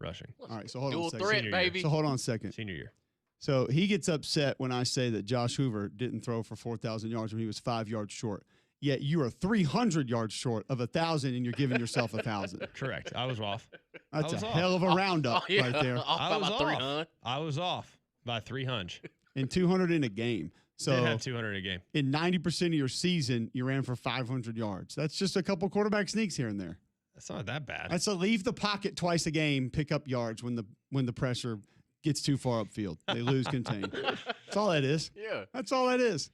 rushing. All right, so hold on Dual a second. threat, Senior year. baby. So hold on a second. Senior year. So he gets upset when I say that Josh Hoover didn't throw for 4,000 yards when he was 5 yards short. Yet you are 300 yards short of 1,000, and you're giving yourself 1,000. Correct. I was off. That's was a off. hell of a roundup yeah. right there. Off I by was about off. 300. I was off by 300. And 200 in a game. Did So have 200 a game. in 90% of your season, you ran for 500 yards. That's just a couple quarterback sneaks here and there. That's not that bad. That's a leave the pocket twice a game, pick up yards when the pressure gets too far upfield. They lose contain. That's all that is. Yeah. That's all that is.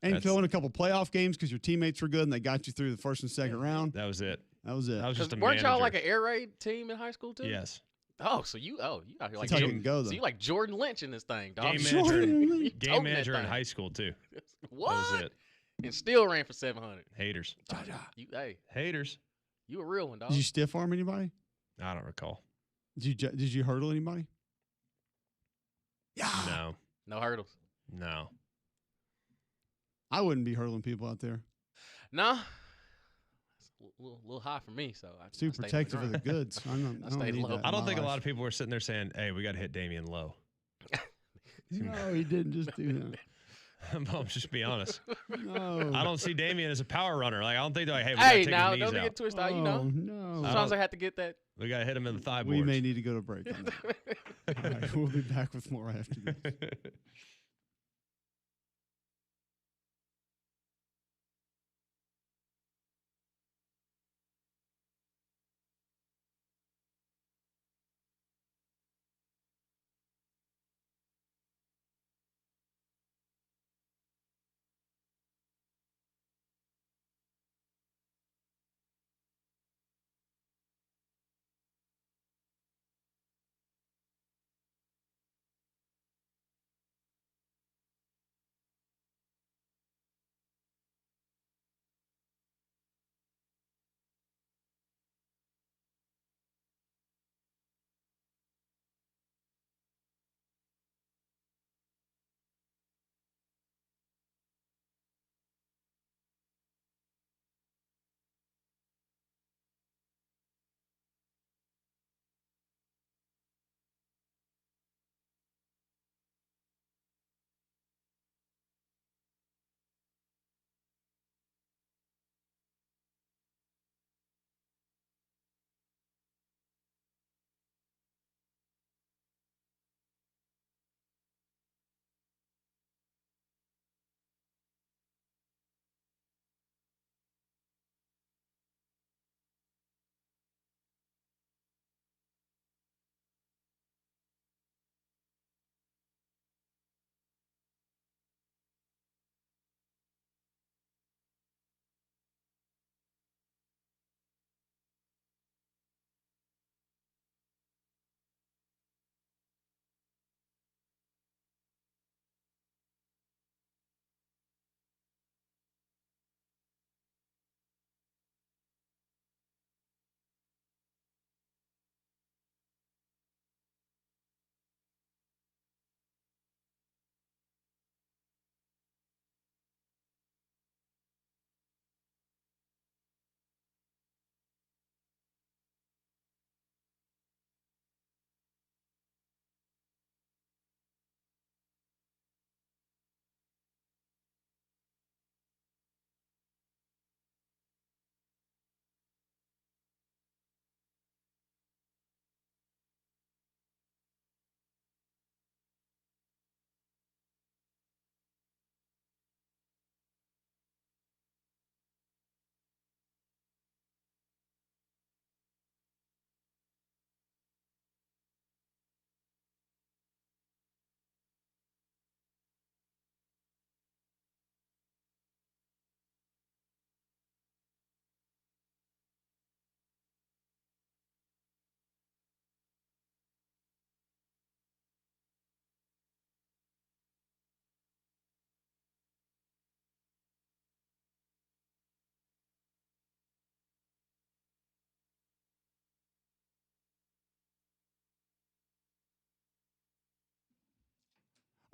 And That's- fill in a couple playoff games because your teammates were good and they got you through the first and second round. That was it. That was it. I was just a Weren't y'all manager. like an air raid team in high school too? Yes. Oh, so you out here like That's how you can go, though. So you like Jordan Lynch in this thing, dog. Game Jordan manager, Lynch. You game toting that manager in thing. high school too. What? That was it. And still ran for 700. Haters. Haters. You a real one, dog. Did you stiff arm anybody? I don't recall. Did you hurdle anybody? Yeah. No. No hurdles. No. I wouldn't be hurdling people out there. No. It's a little high for me, so I Too stayed on the protective of the ground. goods. I don't stayed need low. that I in don't my think a lot life. of people were sitting there saying, "Hey, we got to hit Damian low." No, he didn't just do that. I'm just be honest. No. I don't see Damian as a power runner. Like I don't think they're like, "Hey, we Hey, got now to take his don't knees get out. twisted out. You know, No. sometimes I have to get that. We got to hit him in the thigh We boards." may need to go to break on that. All right, we'll be back with more after this.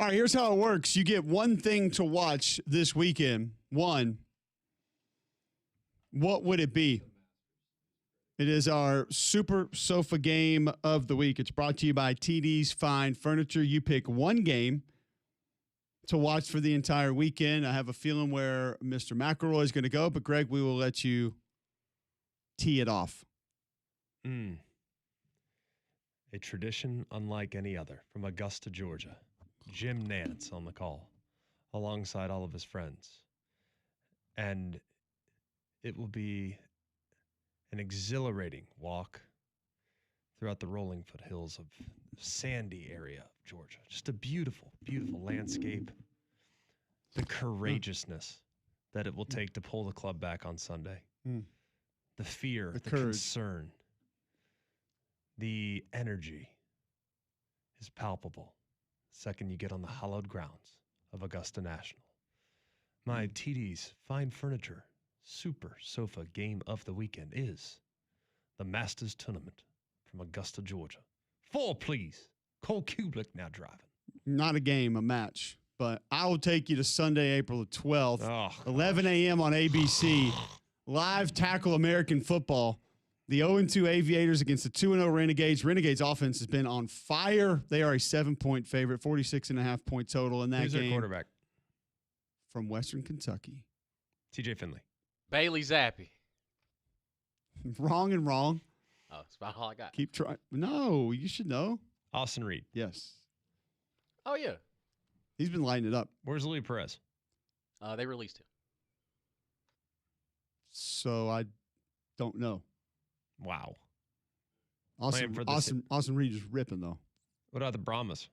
All right, here's how it works. You get one thing to watch this weekend. One. What would it be? It is our Super Sofa Game of the Week. It's brought to you by TD's Fine Furniture. You pick one game to watch for the entire weekend. I have a feeling where Mr. McElroy is going to go, but Greg, we will let you tee it off. A tradition unlike any other from Augusta, Georgia. Jim Nance on the call alongside all of his friends. And it will be an exhilarating walk throughout the rolling foothills of the sandy area of Georgia. Just a beautiful, beautiful landscape. The courageousness that it will take to pull the club back on Sunday. The fear, the concern, the energy is palpable. Second you get on the hallowed grounds of Augusta National. My TD's Fine Furniture Super Sofa Game of the Weekend is the Masters Tournament from Augusta, Georgia. 4, please. Cole Cubelic now driving. Not a game, a match. But I will take you to Sunday, April the 12th, 11 a.m. on ABC. Live tackle American football. The 0-2 Aviators against the 2-0 Renegades. Renegades offense has been on fire. They are a 7-point favorite, 46.5 point total in that game. Who's their quarterback? From Western Kentucky. TJ Finley. Bailey Zappi. Wrong and wrong. Oh, that's about all I got. Keep trying. No, you should know. Austin Reed. Yes. Oh, yeah. He's been lighting it up. Where's Louis Perez? They released him. So I don't know. Wow. Austin Reed is ripping, though. What about the Brahmas?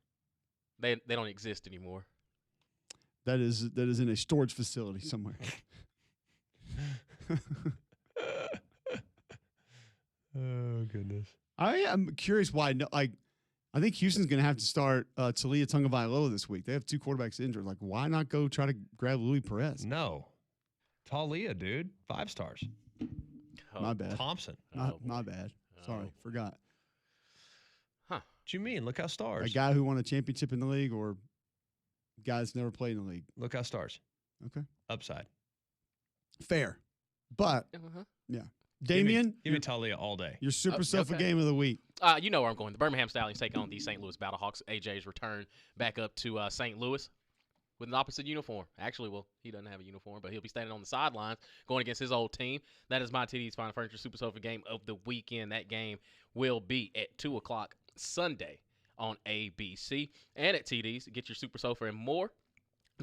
They don't exist anymore. That is in a storage facility somewhere. Oh, goodness. I am curious why. I think Houston's going to have to start Talia Tagovailoa this week. They have 2 quarterbacks injured. Like, why not go try to grab Louis Perez? No. Talia, dude. 5 stars. Oh, My bad. Thompson. My bad. Sorry, forgot. What you mean? Look how stars. A guy who won a championship in the league or guys never played in the league. Look how stars. Okay. Upside. Fair. But, yeah. Give Damian, me Talia all day. your Super Sofa Game of the Week. You know where I'm going. The Birmingham Stallions take on the St. Louis Battlehawks. AJ's return back up to St. Louis with an opposite uniform. Actually, well, he doesn't have a uniform, but he'll be standing on the sidelines going against his old team. That is my TD's Fine Furniture Super Sofa Game of the weekend. That game will be at 2 o'clock Sunday on ABC. And at TD's, get your Super Sofa and more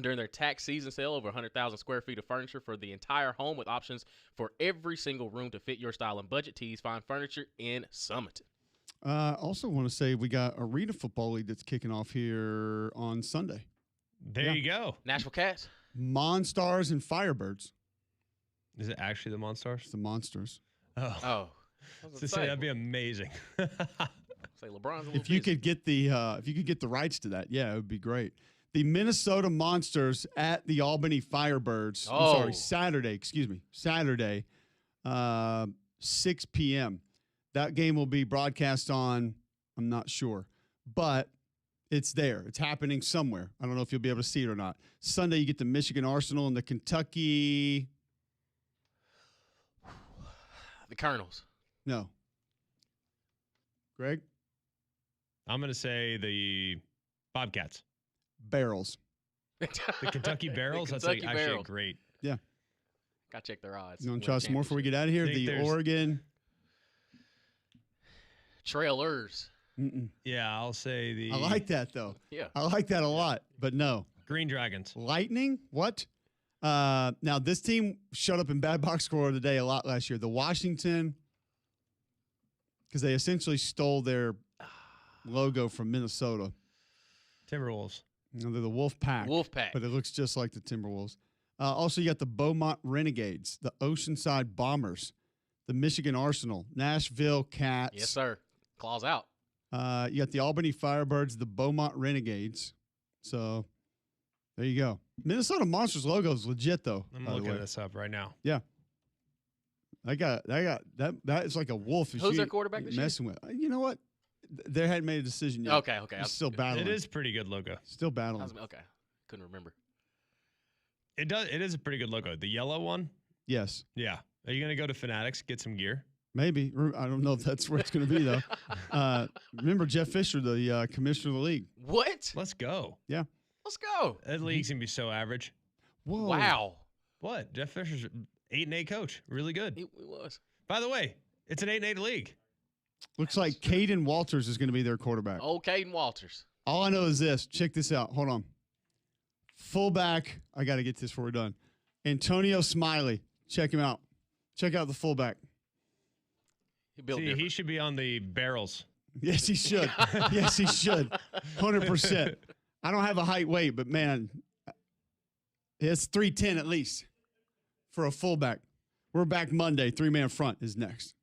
during their tax season sale, over 100,000 square feet of furniture for the entire home with options for every single room to fit your style and budget. TD's Fine Furniture in Summerton. Also want to say we got Arena Football League that's kicking off here on Sunday. There you go. Nashville Cats. Monstars and Firebirds. Is it actually the Monstars? It's the Monsters. Oh. To say that'd be amazing. Say LeBron's a little If you busy. could get the rights to that, yeah, it would be great. The Minnesota Monsters at the Albany Firebirds. I'm sorry, Saturday, Saturday, 6 p.m. That game will be broadcast on, I'm not sure, but it's there. It's happening somewhere. I don't know if you'll be able to see it or not. Sunday, you get the Michigan Arsenal and the Kentucky. The Colonels. No. Greg? I'm going to say the Bobcats. Barrels. The Kentucky Barrels? That's Kentucky actually Barrels. great. Yeah. Got to check their odds. You want to try some more before we get out of here? Think The there's- Oregon. Trailers. Mm-mm. Yeah, I'll say the I like that, though. Yeah. I like that a lot, but no. Green Dragons. Lightning? What? Now, this team showed up in bad box score of the day a lot last year. The Washington, because they essentially stole their logo from Minnesota. Timberwolves. You know, they're the Wolf Pack. Wolfpack. But it looks just like the Timberwolves. Also, you got the Beaumont Renegades, the Oceanside Bombers, the Michigan Arsenal, Nashville Cats. Yes, sir. Claws out. You got the Albany Firebirds, the Beaumont Renegades. So there you go. Minnesota Monsters logo is legit, though. I'm by the looking way. this up right now. Yeah. I got that. That is like a wolf. Who's their quarterback this year? messing with. You know what? They hadn't made a decision yet. Okay. They're still battling. It is a pretty good logo. Still battling. Okay. Couldn't remember. It does. It is a pretty good logo. The yellow one. Yes. Yeah. Are you gonna go to Fanatics get some gear? Maybe. I don't know if that's where it's going to be, though. Remember Jeff Fisher, the commissioner of the league. What? Let's go. Yeah. Let's go. That league's gonna be so average. Whoa. Wow. What? Jeff Fisher's 8-8 coach. Really good. It was. By the way, it's an 8-8 league. Looks like Caden Walters is going to be their quarterback. Oh, Caden Walters. All I know is this. Check this out. Hold on. Fullback. I got to get this before we're done. Antonio Smiley. Check him out. Check out the fullback. See, he should be on the barrels. Yes, he should. Yes, he should. 100%. I don't have a height weight, but man, it's 310 at least for a fullback. We're back Monday. 3-man front is next.